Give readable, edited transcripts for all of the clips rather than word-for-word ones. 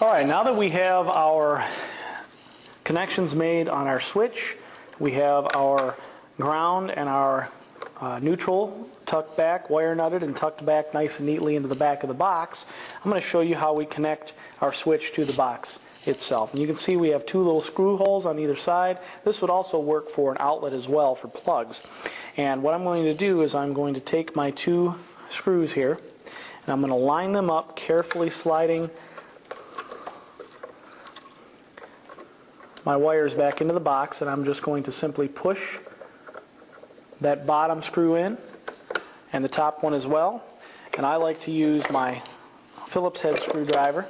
All right, now that we have our connections made on our switch, we have our ground and our neutral tucked back, wire nutted and tucked back nice and neatly into the back of the box, I'm going to show you how we connect our switch to the box itself. And you can see we have two little screw holes on either side. This would also work for an outlet as well for plugs. And what I'm going to do is I'm going to take my two screws here and I'm going to line them up, carefully sliding my wires back into the box, and I'm just going to simply push that bottom screw in and the top one as well. And I like to use my Phillips head screwdriver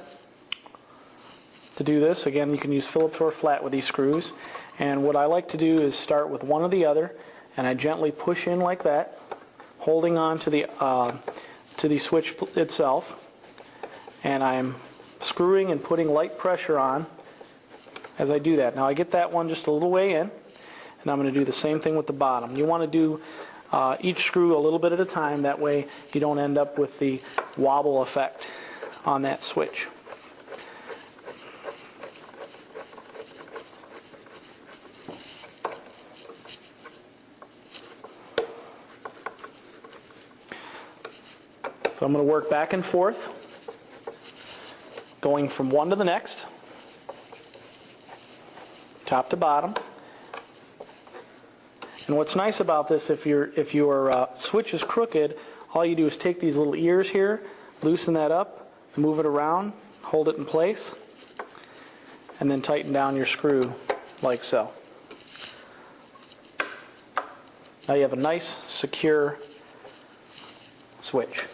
to do this. Again, you can use Phillips or flat with these screws. And what I like to do is start with one or the other, and I gently push in like that, holding on to the switch itself. And I'm screwing and putting light pressure on as I do that. Now I get that one just a little way in, and I'm going to do the same thing with the bottom. You want to do each screw a little bit at a time, that way you don't end up with the wobble effect on that switch. So I'm going to work back and forth, going from one to the next, top to bottom. And what's nice about this, if your switch is crooked, all you do is take these little ears here, loosen that up, move it around, hold it in place, and then tighten down your screw like so. Now you have a nice, secure switch.